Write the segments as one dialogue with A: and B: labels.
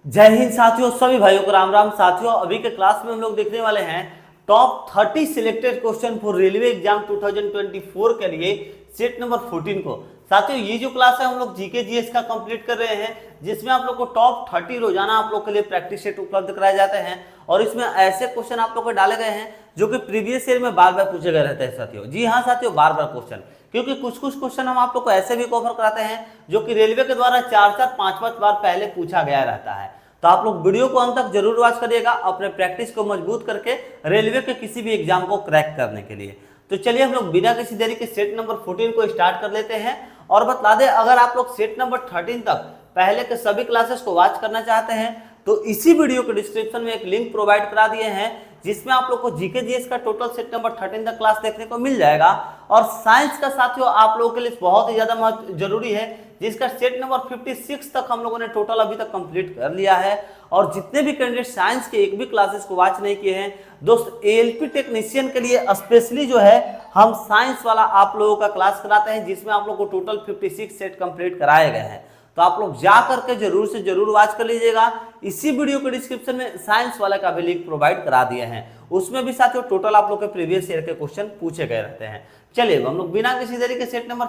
A: जय हिंद साथियों, सभी भाइयों को राम राम। साथियों, अभी के क्लास में हम लोग देखने वाले हैं top 30 selected question for railway exam 2024 के लिए सेट नंबर 14 को। साथियों, ये जो क्लास है हम लोग जीके जीएस का कंप्लीट कर रहे हैं, जिसमें आप लोग को टॉप 30 रोजाना आप लोग के लिए प्रैक्टिस सेट उपलब्ध कराए जाते हैं और इसमें ऐसे क्वेश्चन आप लोग को डाले गए हैं जो कि प्रीवियस ईयर में बार बार पूछे गए रहते हैं। साथियों, जी हाँ साथियों, बार बार क्वेश्चन, क्योंकि कुछ कुछ क्वेश्चन हम आप लोग को ऐसे भी कवर कराते हैं जो कि रेलवे के द्वारा 4-4, 5-5 बार पहले पूछा गया रहता है। तो आप लोग वीडियो को अंत तक जरूर वॉच करिएगा अपने प्रैक्टिस को मजबूत करके रेलवे के किसी भी एग्जाम को क्रैक करने के लिए। तो चलिए हम लोग बिना किसी देरी के सेट नंबर 14 को स्टार्ट कर लेते हैं। और बता दें, अगर आप लोग सेट नंबर 13 तक पहले के सभी क्लासेस को वॉच करना चाहते हैं तो इसी वीडियो के डिस्क्रिप्शन में एक लिंक प्रोवाइड करा दिए हैं, जिसमें आप लोग को जीके जीएस का टोटल सेट नंबर 13 तक क्लास देखने को मिल जाएगा। और साइंस का साथियों आप लोगों के लिए बहुत ही ज्यादा जरूरी है, जिसका सेट नंबर 56 तक हम लोगों ने टोटल अभी तक कंप्लीट कर लिया है। और जितने भी कैंडिडेट साइंस के एक भी क्लासेस को वॉच नहीं किए हैं दोस्त, एएलपी टेक्नीशियन के लिए स्पेशली जो है हम साइंस वाला आप लोगों का क्लास कराते हैं, जिसमें आप लोग को टोटल 56 सेट कंप्लीट कराए गए हैं। तो आप लोग जा करके जरूर से जरूर वॉच कर लीजिएगा। इसी वीडियो के डिस्क्रिप्शन में साइंस वाला का भी लिंक प्रोवाइड करा दिए हैं, उसमें भी साथियों टोटल आप लोग के प्रीवियस ईयर के क्वेश्चन पूछे गए रहते हैं। चलिए हम लोग बिना किसी देरी के सेट नंबर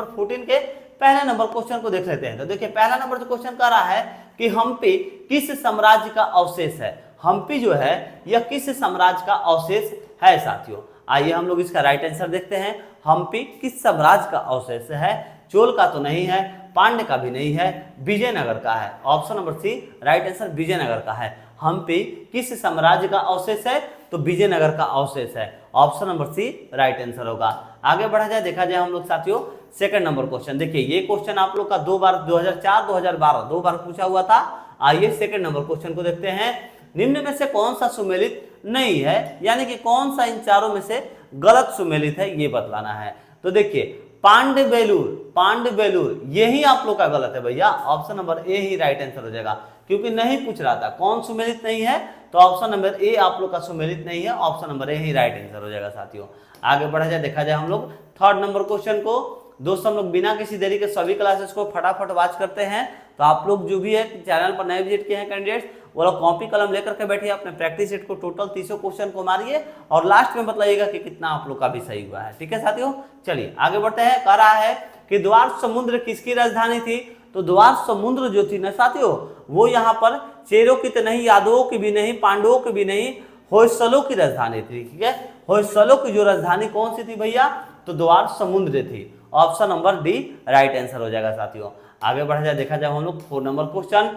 A: 14 के पहले नंबर क्वेश्चन को देख लेते हैं। तो देखिए, पहला नंबर जो क्वेश्चन कह रहा है कि हम्पी किस साम्राज्य का अवशेष है। हम्पी जो है यह किस साम्राज्य का अवशेष है साथियों। आइए हम लोग इसका राइट आंसर देखते हैं। हम्पी किस साम्राज्य का अवशेष है? चोल का तो नहीं है, पांड्य का भी नहीं है, विजयनगर का है। Option number C right answer Vijayanagara का है। हम्पी किस साम्राज्य का अवशेष है? तो विजयनगर का अवशेष है। Option number C right answer होगा। आगे बढ़ा जाए, देखा जाए हम लोग साथियों सेकंड नंबर क्वेश्चन। देखिए, ये क्वेश्चन आप लोग का 2 बार 2004, 2012 2 बार पूछा हुआ था। आइए सेकंड नंबर क्वेश्चन को देखते हैं। निम्न में से कौन सा सुमेलित नहीं है, यानी कि कौन सा इन चारों में से गलत सुमेलित है, ये बतलाना है। तो देखिए, पांडवेलूर यही आप लोग का गलत है भैया। ऑप्शन नंबर ए ही राइट आंसर हो जाएगा, क्योंकि नहीं पूछ रहा था कौन सुमेलित नहीं है, तो ऑप्शन नंबर ए आप लोग का सुमेलित नहीं है। ऑप्शन नंबर ए ही राइट आंसर हो जाएगा साथियों। आगे बढ़ा जाए, देखा जाए हम लोग थर्ड नंबर क्वेश्चन को। दोस्तों, हम लोग बिना किसी देरी के सभी क्लासेस को फटाफट वॉच करते हैं। तो आप लोग जो भी है चैनल पर नए विजिट किए हैं कैंडिडेट्स, वो लोग कॉपी कलम लेकर के बैठिए, अपने प्रैक्टिस सेट को टोटल 30 क्वेश्चन को मारिए और लास्ट में बताइएगा कि कितना आप लोग का भी सही हुआ है। ठीक है साथियों, चलिए आगे बढ़ते हैं। कह रहा है कि द्वार समुद्र किसकी राजधानी थी? तो द्वार समुद्र जो थी ना साथियों, वो यहाँ पर चेरों की तो नहीं, यादवों की भी नहीं, पांडवों की भी नहीं, होयसलों की राजधानी थी। ठीक है, होयसलों की जो राजधानी कौन सी थी भैया? तो द्वार समुद्र थी। Option number D right answer हो जाएगा साथियों। आगे बढ़ा जाए, देखा जाए हम लोग 4 नंबर क्वेश्चन।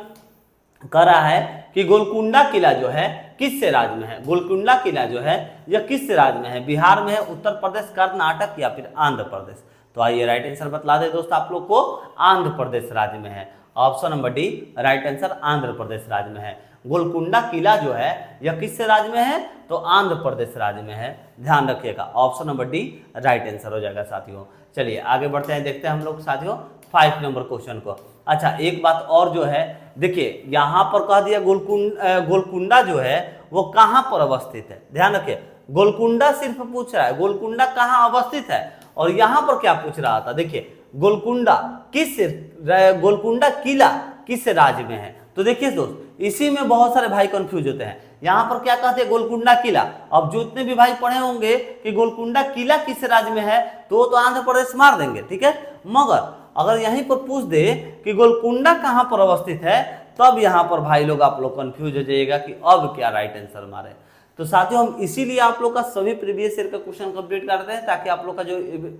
A: कह रहा है कि गोलकुंडा किला जो है किस राज्य में है? गोलकुंडा किला जो है यह किस राज्य में है? बिहार में है, उत्तर प्रदेश, कर्नाटक या फिर आंध्र प्रदेश? तो आइए राइट आंसर बतला दे दोस्त आप लोग को, आंध्र प्रदेश राज्य में है। Option number D right answer Andhra Pradesh राज्य में है। गोलकुंडा किला जो है यह किस राज्य में है? तो आंध्र प्रदेश राज्य में है, ध्यान रखिएगा। Option number D right answer हो जाएगा साथियों। चलिए आगे बढ़ते हैं, देखते हैं हम लोग साथियों 5 नंबर क्वेश्चन को। अच्छा, एक बात और जो है, देखिए यहाँ पर कह दिया गोलकुंडा जो है वो कहाँ पर अवस्थित है। ध्यान रखिए, गोलकुंडा सिर्फ पूछ रहा है, गोलकुंडा कहाँ अवस्थित है। और यहाँ पर क्या पूछ रहा था? देखिए, गोलकुंडा किला किस राज्य में है? तो देखिए दोस्त, इसी में बहुत सारे भाई कंफ्यूज होते हैं। यहाँ पर क्या कहते हैं? गोलकुंडा किला। अब जो इतने भी भाई पढ़े होंगे कि गोलकुंडा किला किस राज्य में है, तो आंध्र प्रदेश मार देंगे। ठीक है, मगर अगर यहीं पर पूछ दे कि गोलकुंडा कहाँ पर अवस्थित है, तब यहाँ पर भाई लोग आप लोग कंफ्यूज हो जाइएगा कि अब क्या राइट आंसर मारे। तो साथियों, हम इसीलिए आप लोग का सभी प्रीवियस ईयर का क्वेश्चन कंप्लीट करते हैं, ताकि आप लोग का जो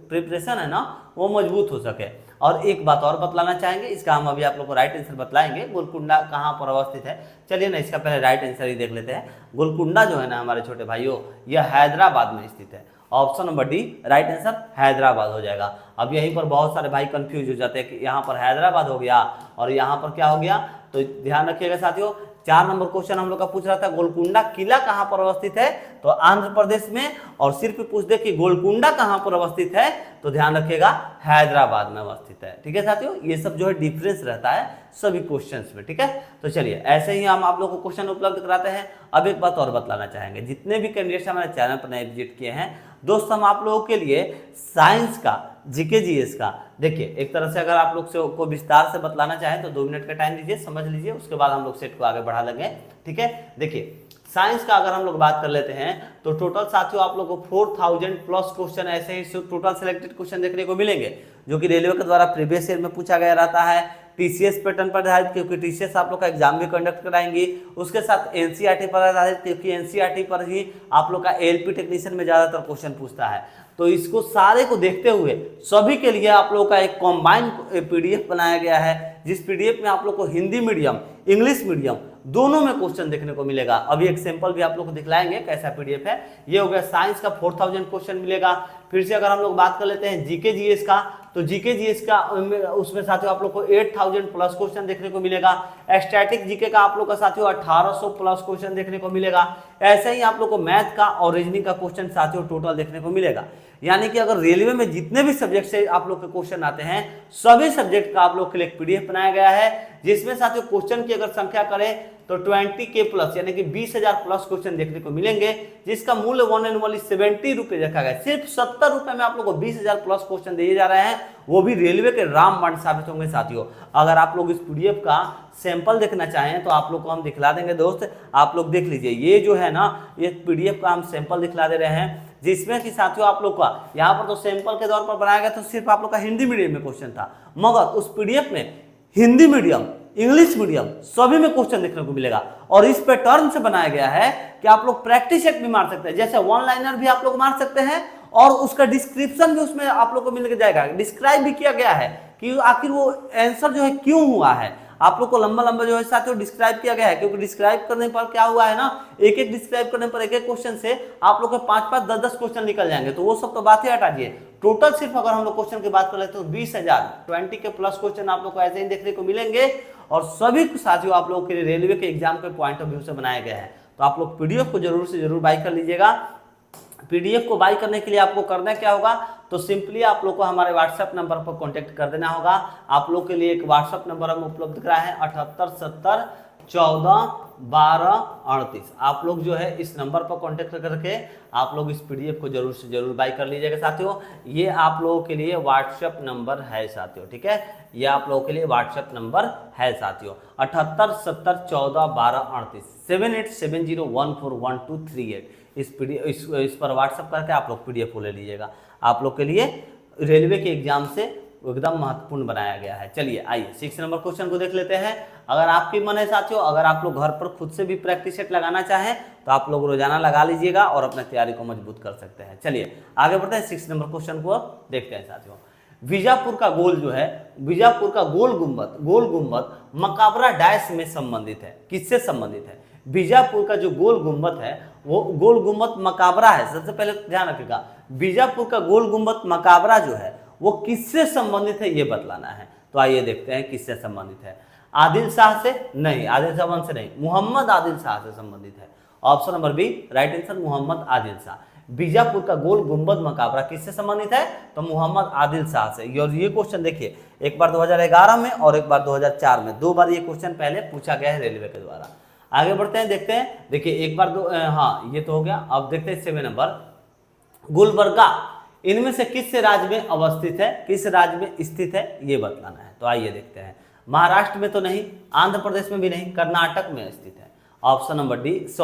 A: प्रिपरेशन है ना वो मजबूत हो सके। और एक बात और बतलाना चाहेंगे, इसका हम अभी आप लोग को राइट आंसर बतलाएंगे, गोलकुंडा कहाँ पर अवस्थित है। चलिए ना, इसका पहले राइट आंसर ही देख लेते हैं। गोलकुंडा जो है ना हमारे छोटे भाइयों, यह हैदराबाद में स्थित है। Option number D right answer Hyderabad हो जाएगा। अब यहीं पर बहुत सारे भाई कंफ्यूज हो जाते हैं कि यहाँ पर हैदराबाद हो गया और यहाँ पर क्या हो गया। तो ध्यान रखिएगा साथियों, 4 नंबर क्वेश्चन हम लोग का पूछ रहा था गोलकुंडा किला कहाँ पर अवस्थित है, तो आंध्र प्रदेश में। और सिर्फ पूछ दे कि गोलकुंडा कहाँ पर अवस्थित है, तो ध्यान रखिएगा हैदराबाद में अवस्थित है। ठीक है साथियों, ये सब जो है डिफरेंस रहता है सभी क्वेश्चंस में। ठीक है, तो चलिए ऐसे ही हम आप लोग को क्वेश्चन उपलब्ध कराते हैं। अब एक बात और बतलाना चाहेंगे, जितने भी कैंडिडेट्स हमारे चैनल पर नए विजिट किए हैं दोस्त, हम आप लोगों के लिए साइंस का जीके जीएस का। देखिए एक तरह से अगर आप लोग से को विस्तार से बतलाना चाहें तो 2 मिनट का टाइम दीजिए, समझ लीजिए, उसके बाद हम लोग सेट को आगे बढ़ा लेंगे। ठीक है, देखिए साइंस का अगर हम लोग बात कर लेते हैं तो टोटल साथियों आप लोग को 4000 प्लस क्वेश्चन ऐसे ही टोटल सिलेक्टेड क्वेश्चन देखने को मिलेंगे, जो कि रेलवे के द्वारा प्रीवियस ईयर में पूछा गया रहता है। टीसीएस पैटर्न पर आधारित, क्योंकि टीसीएस आप लोग का एग्जाम भी कंडक्ट कराएंगी, उसके साथ एनसीईआरटी पर आधारित, क्योंकि एनसीईआरटी पर ही आप लोग का एएलपी टेक्नीशियन में ज्यादातर क्वेश्चन पूछता है। तो इसको सारे को देखते हुए सभी के लिए आप लोगों का एक कॉम्बाइंड पीडीएफ बनाया गया है, जिस पीडीएफ में आप लोग को हिंदी मीडियम इंग्लिश मीडियम दोनों में क्वेश्चन देखने को मिलेगा। अभी एक सैंपल भी आप लोग को दिखलाएंगे कैसा पीडीएफ है। ये हो गया साइंस का 4000 क्वेश्चन मिलेगा। फिर से अगर हम लोग बात कर लेते हैं जीके जीएस का, तो जीके जीएस का उसमें साथियों आप लोग को 8000 प्लस क्वेश्चन देखने को मिलेगा। स्टैटिक जीके का आप लोग का साथियों 1800 प्लस क्वेश्चन देखने को मिलेगा। ऐसे ही आप लोग को मैथ का और रीजनिंग का क्वेश्चन साथियों टोटल देखने को मिलेगा। यानी कि अगर रेलवे में जितने भी सब्जेक्ट से आप लोग के क्वेश्चन आते हैं, सभी सब्जेक्ट का आप लोग के लिए पीडीएफ बनाया गया है, जिसमें साथियों क्वेश्चन की अगर संख्या करें तो 20K प्लस यानी कि 20,000 प्लस क्वेश्चन देखने को मिलेंगे, जिसका मूल्य 1 एंड ओनली 70 रुपए रखा गया है। सिर्फ 70 रुपए में आप लोग को 20,000 प्लस क्वेश्चन दिए जा रहे हैं, वो भी रेलवे के रामबाण साबित होंगे साथियों। अगर आप लोग इस पीडीएफ का सैंपल देखना चाहें तो आप लोग को हम दिखला देंगे दोस्त, आप लोग देख लीजिए। ये जो है ना, ये पीडीएफ का हम सैंपल दिखला दे रहे हैं, जिसमें कि साथियों आप लोग का यहाँ पर तो सैंपल के तौर पर बनाया गया तो सिर्फ आप लोग का हिंदी मीडियम में क्वेश्चन था, मगर उस पीडीएफ में हिंदी मीडियम इंग्लिश मीडियम सभी में क्वेश्चन देखने को मिलेगा। और इस पैटर्न से बनाया गया है कि आप लोग प्रैक्टिस सेट भी मार सकते हैं, जैसे वन लाइनर भी आप लोग मार सकते हैं, और उसका डिस्क्रिप्शन भी उसमें आप लोग को मिल जाएगा। डिस्क्राइब भी किया गया है कि आखिर वो आंसर जो है क्यों हुआ है, आप लोग को लंबा लंबा जो है साथियों डिस्क्राइब किया गया है। क्योंकि डिस्क्राइब करने पर क्या हुआ है ना, एक एक डिस्क्राइब करने पर एक एक क्वेश्चन से आप लोग के 5-5 10-10 क्वेश्चन निकल जाएंगे, तो वो सब तो बात ही हटा दिए। टोटल सिर्फ अगर हम लोग क्वेश्चन की बात कर लेते तो 20,000 20K प्लस क्वेश्चन आप लोग को ऐसे ही देखने को मिलेंगे, और सभी साथियों आप लोगों के लिए रेलवे के एग्जाम के पॉइंट ऑफ व्यू से बनाया गया है। तो आप लोग पीडीएफ को जरूर से जरूर बाय कर लीजिएगा। पीडीएफ को बाय करने के लिए आपको करना क्या होगा, तो सिंपली आप लोग को हमारे व्हाट्सएप नंबर पर कांटेक्ट कर देना होगा। आप लोग के लिए एक व्हाट्सएप नंबर हम उपलब्ध करा है 7870141238। आप लोग जो है इस नंबर पर कांटेक्ट करके आप लोग इस पीडीएफ को जरूर से जरूर बाय कर लीजिएगा साथियों। ये आप लोगों के लिए व्हाट्सएप नंबर है साथियों, ठीक है, ये आप लोगों के लिए व्हाट्सएप नंबर है साथियों 7870141238 7870141238। इस पर व्हाट्सएप करके आप लोग पीडीएफ को ले लीजिएगा। आप लोग के लिए रेलवे के एग्जाम से एकदम महत्वपूर्ण बनाया गया है। चलिए आइए 6 नंबर क्वेश्चन को देख लेते हैं। अगर आपकी मन है साथियों, अगर आप लोग घर पर खुद से भी प्रैक्टिस सेट लगाना चाहें तो आप लोग रोजाना लगा लीजिएगा और अपने तैयारी को मजबूत कर सकते हैं। चलिए आगे बढ़ते हैं, 6 नंबर क्वेश्चन को देखते हैं साथियों। बीजापुर का गोल जो है, बीजापुर का गोल गुंबद मकाबरा डैश में संबंधित है, किससे संबंधित है? बीजापुर का जो गोल गुंबद है वो गोल गुंबद मकाबरा है। सबसे पहले ध्यान रखिएगा, बीजापुर का गोल गुंबद मकाबरा जो है वो किससे संबंधित है ये बतलाना है। तो आइए देखते हैं किससे संबंधित है। आदिल शाह से नहीं, आदिल शाह से नहीं, मोहम्मद आदिल शाह से संबंधित है। Option number B right answer, Mohammed Adil Shah. Bijapur का गोल गुंबद मकाबरा किससे संबंधित है? तो मोहम्मद आदिल शाह से। और ये क्वेश्चन देखिए, एक बार 2011 में और एक बार 2004 में, 2 बार ये क्वेश्चन पहले पूछा गया है रेलवे के द्वारा। आगे बढ़ते हैं, देखते हैं। देखिए एक बार हाँ ये तो हो गया। अब देखते हैं 7 नंबर, गुलबर्गा इनमें से किस राज्य में अवस्थित है, किस राज्य में स्थित है ये बतलाना है। तो आइए देखते हैं। महाराष्ट्र में तो नहीं, आंध्र प्रदेश में भी नहीं, कर्नाटक में स्थित है। Option number D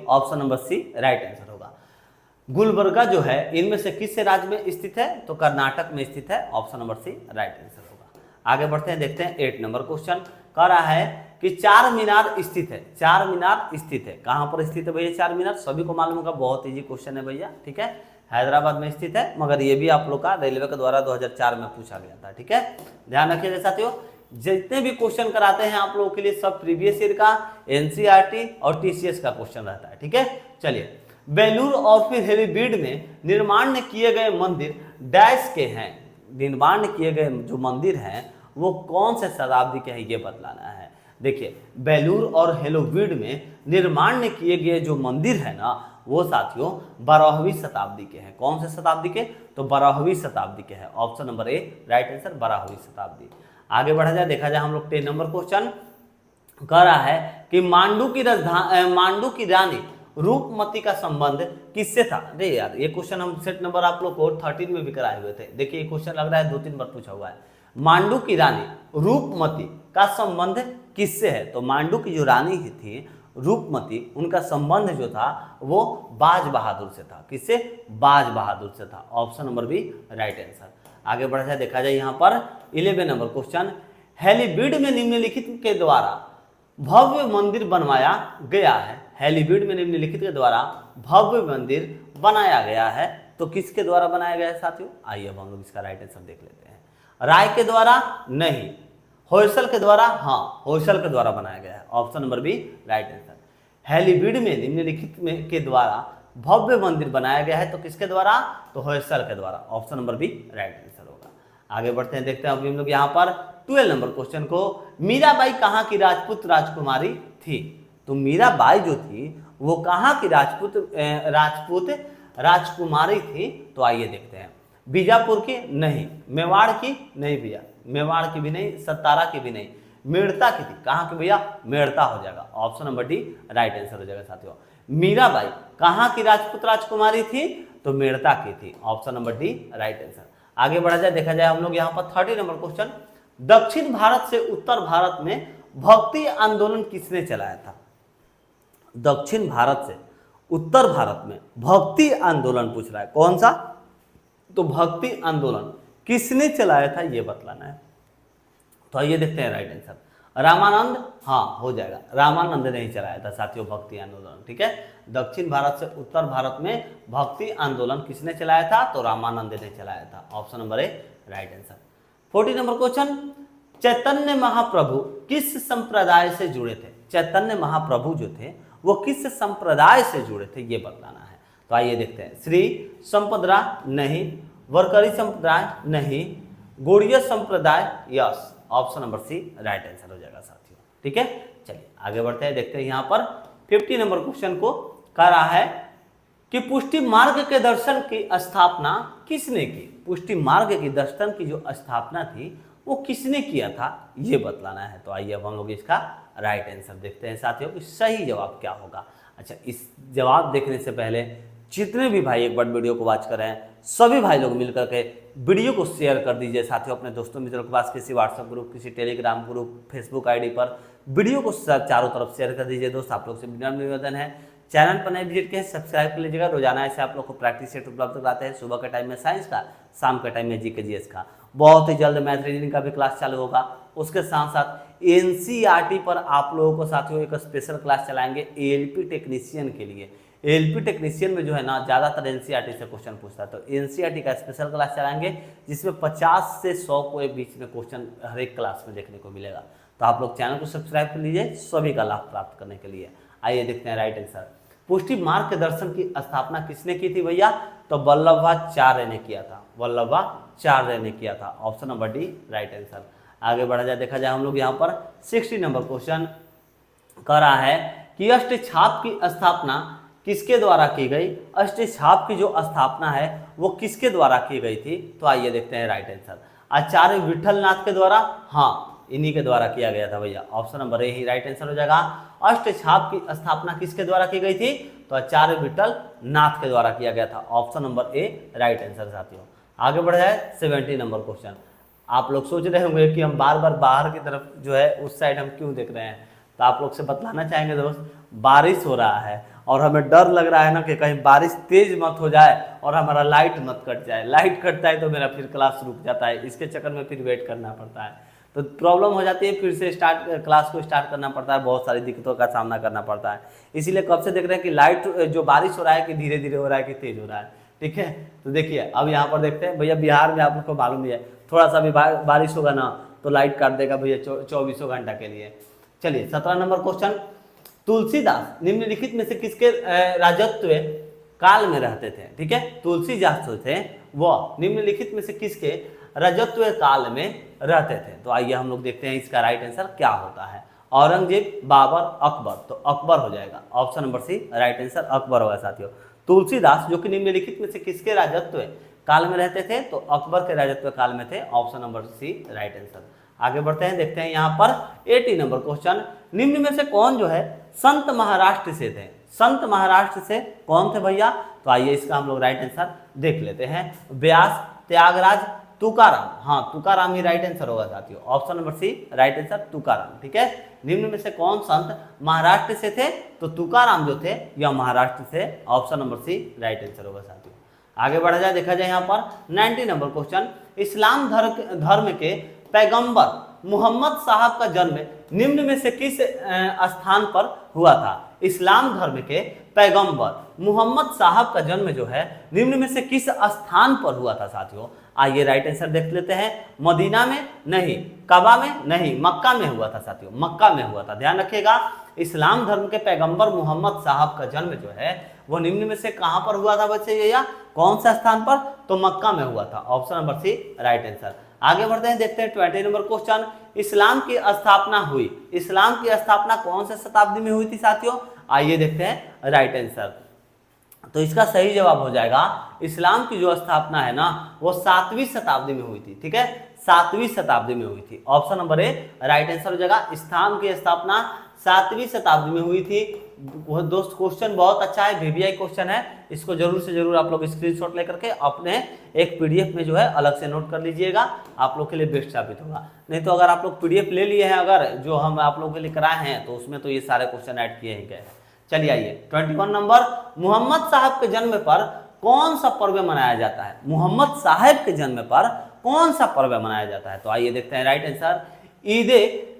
A: option number C right answer होगा। गुलबर्गा जो है इनमें से किस राज्य में स्थित है? तो कर्नाटक में स्थित है। Option number C right answer होगा। आगे बढ़ते हैं, देखते हैं 8 नंबर क्वेश्चन। कह रहा है कि 4 मीनार स्थित है, 4 मीनार स्थित है। कहाँ पर स्थित है भैया 4 मीनार? सभी को मालूम होगा, बहुत इजी क्वेश्चन है भैया, ठीक है, हैदराबाद में स्थित है। मगर ये भी आप लोग का रेलवे के द्वारा 2004 में पूछा गया था, ठीक है, ध्यान रखिएगा साथियों। जितने भी क्वेश्चन कराते हैं आप लोगों के लिए सब प्रीवियस ईयर का, एनसीईआरटी और टीसीएस का क्वेश्चन रहता है, ठीक है। चलिए, बेलूर और फिर हेलीबीड में निर्माण किए गए मंदिर डैश के हैं, निर्माण किए गए जो मंदिर हैं वो कौन से शताब्दी के हैं ये बतलाना है। देखिए, बेलूर और हेलीबीड में निर्माण किए गए जो मंदिर है ना वो साथियों 12वीं शताब्दी के हैं। कौन से शताब्दी के? तो 12वीं शताब्दी के हैं। Option number A right answer, 12वीं शताब्दी। आगे बढ़ा जाए, देखा जाए हम लोग 10 नंबर क्वेश्चन। कह रहा है कि मांडू की रानी रूपमती का संबंध किससे था? अरे यार ये क्वेश्चन हम सेट नंबर आप लोग को 13 में भी कराए हुए थे। देखिए ये क्वेश्चन लग रहा है 2-3 बार पूछा हुआ है। मांडू की रानी रूपमती का संबंध किससे है? तो मांडू की जो रानी थी रूपमती, उनका संबंध जो था वो बाज बहादुर से था। किससे? बाज बहादुर से था। Option number B right answer. आगे बढ़ा जाए, देखा जाए यहाँ पर 11 नंबर क्वेश्चन, हेलीबीड में निम्नलिखित के द्वारा भव्य मंदिर बनवाया गया है। हेलीबीड में निम्नलिखित के द्वारा भव्य मंदिर बनाया गया है, तो किसके द्वारा बनाया गया है साथियों? आइए अब हम लोग इसका राइट आंसर देख लेते हैं। राय के द्वारा नहीं, होयसल के द्वारा, हाँ होयसल के द्वारा बनाया गया है। Option number B right answer. Halebid में निम्नलिखित में के द्वारा भव्य मंदिर बनाया गया है, तो किसके द्वारा? तो होयसल के द्वारा। Option number B right answer होगा। आगे बढ़ते हैं, देखते हैं अभी हम लोग यहाँ पर 12 नंबर क्वेश्चन को, मीराबाई कहाँ की राजपूत राजकुमारी थी? तो मीराबाई जो थी वो कहाँ की राजपूत राजकुमारी थी? तो आइए देखते हैं। बीजापुर की नहीं, मेवाड़ की नहीं भैया, मेवाड़ की भी नहीं, सतारा की भी नहीं, मेड़ता की थी। कहाँ की भैया? मेड़ता हो जाएगा। Option number D right answer हो जाएगा साथियों। मीराबाई कहाँ की राजपूत राजकुमारी थी? तो मेड़ता की थी। Option number D right answer. आगे बढ़ा जाए, देखा जाए हम लोग यहाँ पर 30 नंबर क्वेश्चन, दक्षिण भारत से उत्तर भारत में भक्ति आंदोलन किसने चलाया था? दक्षिण भारत से उत्तर भारत में भक्ति आंदोलन पूछ रहा है, कौन सा? तो भक्ति आंदोलन किसने चलाया था ये बतलाना है। तो आइए देखते हैं राइट आंसर। रामानंद, हाँ हो जाएगा, रामानंद ने ही चलाया था साथियों भक्ति आंदोलन। ठीक है, दक्षिण भारत से उत्तर भारत में भक्ति आंदोलन किसने चलाया था? तो रामानंद ने चलाया था। Option number A right answer. 40 number question, Chaitanya Mahaprabhu किस संप्रदाय से जुड़े थे? चैतन्य महाप्रभु जो थे वो किस संप्रदाय से जुड़े थे ये बतलाना है। तो आइए देखते हैं। श्री संप्रदाय नहीं, वरकरी संप्रदाय नहीं, गौड़ीय संप्रदाय yes. Option number C right answer हो जाएगा साथियों। ठीक है, चलिए आगे बढ़ते हैं, देखते हैं यहाँ पर 50 नंबर क्वेश्चन को कह रहा है कि पुष्टि मार्ग के दर्शन की स्थापना किसने की? पुष्टि मार्ग की दर्शन की जो स्थापना थी वो किसने किया था ये बतलाना है। तो आइए अब हम लोग इसका राइट आंसर देखते हैं साथियों कि सही जवाब क्या होगा। अच्छा, इस जवाब देखने से पहले जितने भी भाई एक बार वीडियो को वॉच कर रहे हैं सभी भाई लोग मिलकर के वीडियो को शेयर कर दीजिए साथियों अपने दोस्तों मित्रों के पास, किसी व्हाट्सएप ग्रुप, किसी टेलीग्राम ग्रुप, फेसबुक आईडी पर वीडियो को चारों तरफ शेयर कर दीजिए। दोस्त आप लोग से विनम्र निवेदन है, चैनल पर नए विजिट के सब्सक्राइब कर लीजिएगा। रोजाना ऐसे आप लोग को प्रैक्टिस सेट उपलब्ध कराते हैं, सुबह के टाइम में साइंस का, शाम के टाइम में जीके जीएस का। बहुत ही जल्द मैथ रीजनिंग का भी क्लास चालू होगा। उसके साथ साथ एनसीईआरटी पर आप लोगों को साथियों एक स्पेशल क्लास चलाएंगे एएलपी टेक्नीशियन के लिए। एएलपी टेक्नीशियन में जो है ना ज़्यादातर एनसीईआरटी से क्वेश्चन पूछता है, तो एनसीईआरटी का स्पेशल क्लास चलाएंगे जिसमें 50 से 100 के बीच में क्वेश्चन हर एक क्लास में देखने को मिलेगा। तो आप लोग चैनल को सब्सक्राइब कर लीजिए सभी का लाभ प्राप्त करने के लिए। आइए देखते हैं राइट आंसर। पुष्टि मार्ग के दर्शन की स्थापना किसने की थी भैया? तो वल्लभाचार्य ने किया था, वल्लभाचार्य ने किया था। Option number D right answer. आगे बढ़ा जाए, देखा जाए हम लोग यहाँ पर 60 नंबर क्वेश्चन कर रहा है कि अष्टछाप की स्थापना किसके द्वारा की गई? अष्टछाप की जो स्थापना है वो किसके द्वारा की गई थी? तो आइए देखते हैं राइट आंसर। आचार्य विठलनाथ के द्वारा, हाँ इन्हीं के द्वारा किया गया था भैया। ऑप्शन नंबर ए ही राइट आंसर हो जाएगा। अष्टछाप की स्थापना किसके द्वारा की गई थी? तो आचार्य विठलनाथ के द्वारा किया गया था। Option number A right answer साथियों। आगे बढ़ जाए 70 नंबर क्वेश्चन। आप लोग सोच रहे होंगे कि हम बार बार बाहर की तरफ जो है उस साइड हम क्यों देख रहे हैं, तो आप लोग से बतलाना चाहेंगे दोस्त, बारिश हो रहा है और हमें डर लग रहा है ना कि कहीं बारिश तेज मत हो जाए और हमारा लाइट मत कट जाए। लाइट कटता है तो मेरा फिर क्लास रुक जाता है, इसके चक्कर में फिर वेट करना पड़ता है, तो प्रॉब्लम हो जाती है, फिर से क्लास को स्टार्ट करना पड़ता है, बहुत सारी दिक्कतों का सामना करना पड़ता है। इसीलिए कब से देख रहे हैं कि लाइट जो बारिश हो रहा है कि धीरे धीरे हो रहा है कि तेज हो रहा है। ठीक है, तो देखिए अब यहाँ पर देखते हैं भैया, बिहार में आप लोग को मालूम ही है थोड़ा सा भी बारिश होगा ना तो लाइट काट देगा भैया 24 घंटा के लिए। चलिए 17 नंबर क्वेश्चन। तुलसीदास निम्नलिखित में से किसके राजत्व काल में रहते थे? ठीक है, तुलसीदास जो थे वो निम्नलिखित में से किसके राजत्व काल में रहते थे? तो आइए हम लोग देखते हैं इसका राइट आंसर क्या होता है। औरंगजेब, बाबर, अकबर। तो अकबर हो जाएगा। Option number C right answer Akbar होगा साथियों। तुलसीदास जो कि निम्नलिखित में से किसके राजत्व काल में रहते थे? तो अकबर के राजत्व काल में थे। Option number C right answer. आगे बढ़ते हैं, देखते हैं यहाँ पर 80 नंबर क्वेश्चन। निम्न में से कौन जो है संत महाराष्ट्र से थे। संत महाराष्ट्र से कौन थे भैया? तो आइए इसका हम लोग राइट आंसर देख लेते हैं। व्यास, त्यागराज, तुकाराम। हाँ, तुकाराम ही राइट आंसर होगा साथियों। Option number C right answer Tukaram. ठीक है, निम्न में से कौन संत महाराष्ट्र से थे? तो तुकाराम जो थे यह महाराष्ट्र से, option number C right answer होगा साथियों। आगे बढ़ा जाए, देखा जाए यहाँ पर 90 नंबर क्वेश्चन। इस्लाम धर्म के पैगंबर मोहम्मद साहब का जन्म निम्न में से किस स्थान पर हुआ था? इस्लाम धर्म के पैगंबर मोहम्मद साहब का जन्म जो है निम्न में से किस स्थान पर हुआ था साथियों? आइए राइट आंसर देख लेते हैं। मदीना में नहीं, काबा में नहीं, मक्का में हुआ था साथियों, मक्का में हुआ था। ध्यान रखिएगा, इस्लाम धर्म के पैगंबर मोहम्मद साहब का जन्म जो है वो निम्न में से कहां पर हुआ था बच्चे? या कौन सा स्थान पर? तो मक्का में हुआ था। Option number C right answer. आगे बढ़ते हैं, देखते हैं 20 नंबर क्वेश्चन। इस्लाम की स्थापना हुई, इस्लाम की स्थापना कौन से शताब्दी में हुई थी साथियों? आइए देखते हैं राइट आंसर। तो इसका सही जवाब हो जाएगा, इस्लाम की जो स्थापना है ना वो 7वीं शताब्दी में हुई थी। ठीक है, 7वीं शताब्दी में हुई थी। Option number A right answer हो जाएगा। इस्लाम की स्थापना 7वीं शताब्दी में हुई थी। वो दोस्त क्वेश्चन बहुत अच्छा है, वीवीआई क्वेश्चन है, इसको जरूर से जरूर आप लोग स्क्रीनशॉट लेकर के अपने एक पीडीएफ में जो है अलग से नोट कर लीजिएगा, आप लोग के लिए बेस्ट साबित होगा। नहीं तो अगर आप लोग पीडीएफ ले लिए हैं, अगर जो हम आप लोगों के लिए कराए हैं, तो उसमें तो ये सारे क्वेश्चन ऐड किए ही गए हैं। चलिए आइए 21 नंबर। मोहम्मद साहब के जन्म पर कौन सा पर्व मनाया जाता है? मोहम्मद साहब के जन्म पर कौन सा पर्व मनाया जाता है? तो आइए देखते हैं राइट आंसर। ईद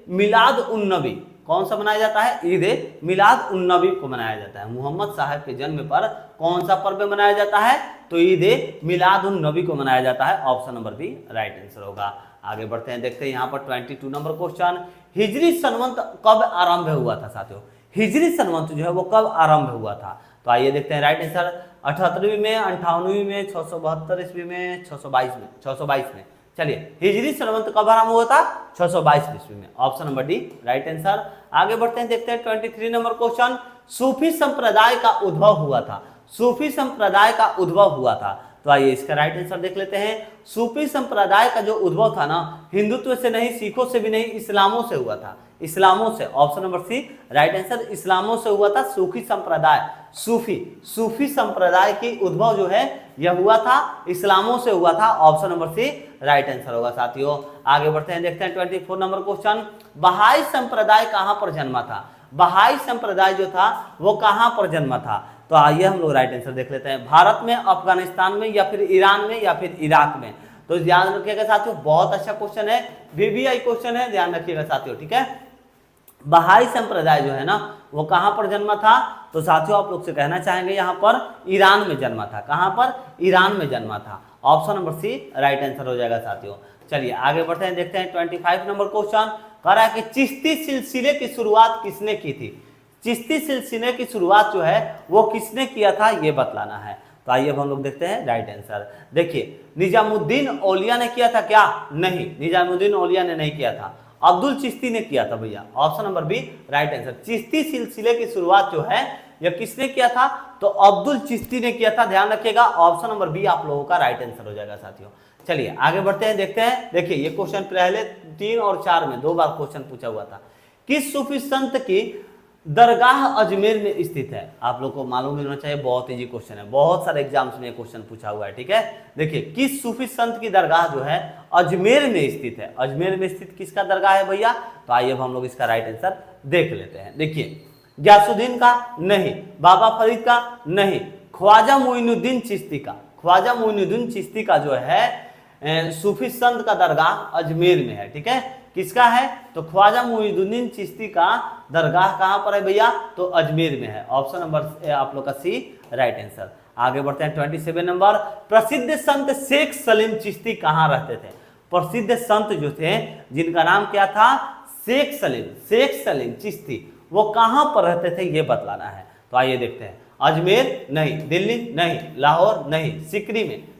A: मिलाद उन नबी। कौन सा मनाया जाता है? ईद मिलाद उन नबी को मनाया जाता है। मोहम्मद साहब के जन्म पर कौन सा पर्व मनाया जाता है? तो ईद मिलाद उन नबी को मनाया जाता है। Option number B right answer होगा। आगे बढ़ते हैं, देखते हैं यहाँ पर 22 नंबर क्वेश्चन। हिजरी संवत कब आरंभ हुआ था साथियों? हिजरी संवत जो है वो कब आरंभ हुआ था? तो आइए देखते हैं राइट आंसर। 78वीं में, 58वीं में, 672 ईस्वी में, 622 में। चलिए, हिजरी संवत कब आरंभ हुआ था? 622 ईस्वी में। Option number D right answer. आगे बढ़ते हैं, देखते हैं 23 नंबर क्वेश्चन। सूफी संप्रदाय का उद्भव हुआ था। सूफी संप्रदाय का उद्भव हुआ था। तो आइए इसका राइट आंसर देख लेते हैं। सूफी संप्रदाय का जो उद्भव था ना, हिंदुत्व से नहीं, सिखों से भी नहीं, इस्लामों से हुआ था। इस्लामों से, option number C right answer. इस्लामों से हुआ था सूफी संप्रदाय। सूफी संप्रदाय की उद्भव जो है यह हुआ था इस्लामों से हुआ था। Option number C right answer होगा साथियों। आगे बढ़ते हैं, देखते हैं 24 नंबर क्वेश्चन। बहाई संप्रदाय कहां पर जन्मा था? बहाई संप्रदाय जो था वो कहां पर जन्मा था? तो आइए हम लोग राइट आंसर देख लेते हैं। भारत में, अफगानिस्तान में, या फिर ईरान में, या फिर इराक में? तो ध्यान रखिएगा साथियों, बहुत अच्छा क्वेश्चन है, वीवीआई क्वेश्चन है, ध्यान रखिएगा साथियों। ठीक है, बहाई संप्रदाय जो है ना वो कहां पर जन्मा था? तो साथियों आप लोग से कहना चाहेंगे यहाँ पर ईरान में जन्मा था। कहां पर? ईरान में जन्मा था। Option number C right answer हो जाएगा साथियों। चलिए आगे बढ़ते हैं, देखते हैं 25 नंबर क्वेश्चन। कह रहा है कि चिश्ती सिलसिले की शुरुआत किसने की थी? चिश्ती सिलसिले की शुरुआत जो है वो किसने किया था ये बतलाना है। तो आइए अब हम लोग देखते हैं राइट आंसर। देखिए, निजामुद्दीन औलिया ने किया था क्या? नहीं, निजामुद्दीन औलिया ने नहीं किया था, अब्दुल चिश्ती ने किया था भैया। Option number B right answer. Chishti सिलसिले की शुरुआत जो है यह किसने किया था? तो अब्दुल चिश्ती ने किया था। ध्यान रखिएगा, ऑप्शन नंबर बी आप लोगों का राइट आंसर हो जाएगा साथियों। चलिए आगे बढ़ते हैं, देखते हैं। देखिए, ये क्वेश्चन पहले 3 और 4 में 2 बार क्वेश्चन पूछा हुआ था। किस सूफी संत की दरगाह अजमेर में स्थित है? आप लोग को मालूम होना चाहिए, बहुत इजी क्वेश्चन है, बहुत सारे एग्जाम्स में क्वेश्चन पूछा हुआ है। ठीक है, देखिए, किस सूफी संत की दरगाह जो है अजमेर में स्थित है? अजमेर में स्थित किसका दरगाह है भैया? तो आइए अब हम लोग इसका राइट आंसर देख लेते हैं। देखिए, गयासुद्दीन का नहीं, बाबा फरीद का नहीं, ख्वाजा मोइनुद्दीन चिश्ती का। ख्वाजा मोइनुद्दीन चिश्ती का जो है सूफी संत का दरगाह अजमेर में है। ठीक है, किसका है? तो ख्वाजा मोइनुद्दीन चिश्ती का दरगाह कहां पर है भैया? तो अजमेर में है। ऑप्शन नंबर आप लोग का सी राइट आंसर। आगे बढ़ते हैं 27 नंबर। प्रसिद्ध संत शेख सलीम चिश्ती कहां रहते थे? प्रसिद्ध संत जो थे जिनका नाम क्या था? शेख सलीम चिश्ती, वो कहां पर रहते थे ये बतलाना है। तो आइए देखते हैं। अजमेर नहीं, दिल्ली नहीं, लाहौर नहीं,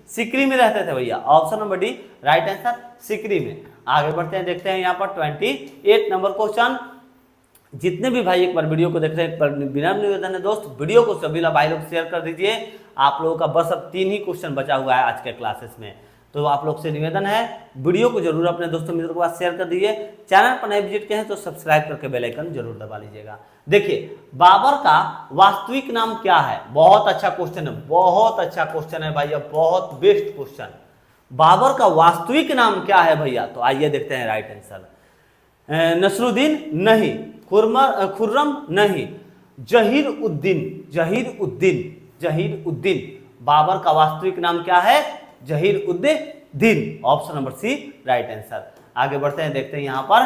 A: सिकरी में रहते थे भैया। Option number D right answer, Sikri में। आगे बढ़ते हैं, देखते हैं यहाँ पर 28 नंबर क्वेश्चन। जितने भी भाई एक बार वीडियो को देख रहे हैं, विनम्र निवेदन है दोस्त, वीडियो को सभी भाई लोग शेयर कर दीजिए। आप लोगों का बस अब 3 ही क्वेश्चन बचा हुआ है आज के क्लासेस में। तो आप लोग से निवेदन है वीडियो को जरूर अपने दोस्तों मित्रों के पास शेयर कर दीजिए। चैनल पर नए विजिट किए हैं तो सब्सक्राइब करके बेल आइकन जरूर दबा लीजिएगा। देखिए बाबर का वास्तविक नाम क्या है, बहुत अच्छा क्वेश्चन है, बहुत अच्छा क्वेश्चन है भैया, बहुत बेस्ट क्वेश्चन। बाबर का वास्तविक नाम क्या है भैया, तो आइए देखते हैं राइट आंसर। नसरुद्दीन नहीं, खुर्रम नहीं, जहीर उद्दीन, जहीर उद्दीन, जहीर उद्दीन। बाबर का वास्तविक नाम क्या है, Zahir uddin. Option number C right answer. आगे बढ़ते हैं, देखते हैं यहाँ पर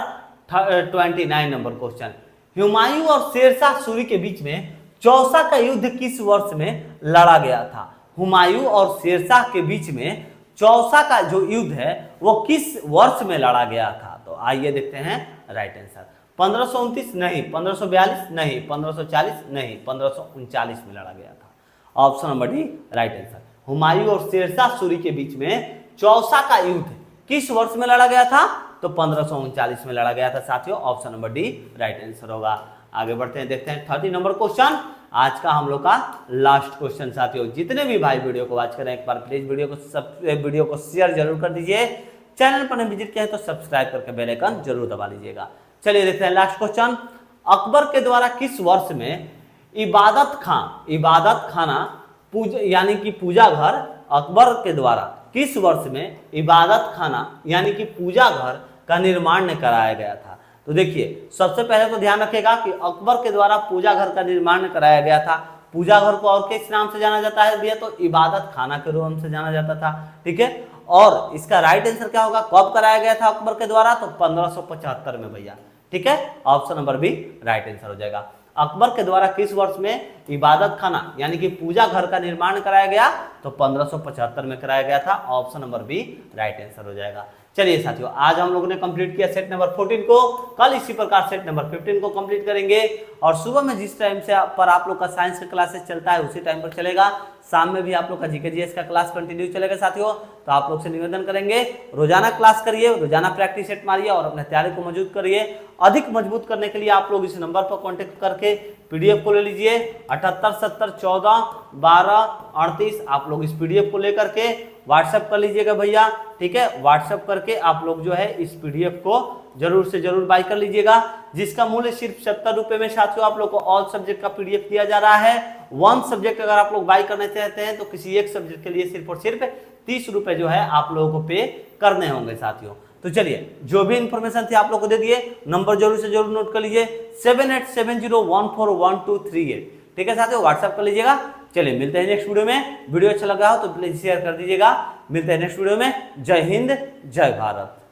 A: 29 नंबर क्वेश्चन। हुमायूं और शेरशाह सूरी के बीच में चौसा का युद्ध किस वर्ष में लड़ा गया था। हुमायूं और शेरशाह के बीच में चौसा का जो युद्ध है वो किस वर्ष में लड़ा गया था, तो आइए देखते हैं राइट आंसर। 1529 नहीं, 1542 नहीं, 1540 नहीं, 1539 में लड़ा गया था। Option number D right answer. Humayun और शेरशाह सूरी के बीच में चौसा का युद्ध किस वर्ष में लड़ा गया था, तो 1539 में लड़ा गया था साथियों। Option number D right answer होगा। आगे बढ़ते हैं, देखते हैं 30 नंबर क्वेश्चन, आज का हम लोग का लास्ट क्वेश्चन साथियों। जितने भी भाई वीडियो को वॉच करें एक बार प्लीज वीडियो को शेयर जरूर कर दीजिए। चैनल पर विजिट किया है तो सब्सक्राइब करके बेल आइकन जरूर दबा लीजिएगा। चलिए देखते हैं लास्ट क्वेश्चन। अकबर के द्वारा किस वर्ष में इबादत खाना पूजा यानी कि पूजा घर, अकबर के द्वारा किस वर्ष में इबादत खाना यानी कि पूजा घर का निर्माण कराया गया था। तो देखिए सबसे पहले तो ध्यान रखिएगा कि अकबर के द्वारा पूजा घर का निर्माण कराया गया था। पूजा घर को और किस नाम से जाना जाता है भैया, तो इबादत खाना के रूप से जाना जाता था, ठीक है। और इसका राइट आंसर क्या होगा, कब कराया गया था अकबर के द्वारा, तो 1575 में भैया, ठीक है। Option number B right answer हो जाएगा। अकबर के द्वारा किस वर्ष में इबादत खाना यानी कि पूजा घर का निर्माण कराया गया, तो 1575 में कराया गया था। Option number B right answer हो जाएगा। चलिए साथियों आज हम लोगों ने कंप्लीट किया सेट नंबर 14 को, कल इसी प्रकार सेट नंबर 15 को कंप्लीट करेंगे। और सुबह में जिस टाइम से पर आप लोग का साइंस का क्लासेस चलता है उसी टाइम पर चलेगा। शाम में भी आप लोग का जीके जीएस का क्लास कंटिन्यू चलेगा साथियों। तो आप लोग से निवेदन करेंगे रोजाना क्लास करिए, रोजाना प्रैक्टिस सेट मारिए और अपने तैयारी को मजबूत करिए। अधिक मजबूत करने के लिए आप लोग इस नंबर पर कॉन्टेक्ट करके पीडीएफ को ले लीजिए 78 70 14 12 38। आप लोग इस पीडीएफ को लेकर के व्हाट्सएप कर लीजिएगा भैया, ठीक है। व्हाट्सएप करके आप लोग जो है इस पीडीएफ को जरूर से जरूर बाय कर लीजिएगा, जिसका मूल्य सिर्फ 70 रुपए में साथियों आप लोग को ऑल सब्जेक्ट का पीडीएफ दिया जा रहा है। वन सब्जेक्ट अगर आप लोग बाय करना चाहते हैं तो किसी एक सब्जेक्ट के लिए सिर्फ और सिर्फ 30 रुपए जो है आप लोगों को पे करने होंगे साथियों। तो चलिए जो भी इंफॉर्मेशन थी आप लोग को दे दिए, नंबर जरूर से जरूर नोट कर लीजिए 7870141238, ठीक है साथियों। व्हाट्सएप कर लीजिएगा। चलिए मिलते हैं नेक्स्ट वीडियो में। वीडियो अच्छा लगा हो तो प्लीज शेयर कर दीजिएगा। मिलते हैं नेक्स्ट वीडियो में। जय हिंद, जय भारत।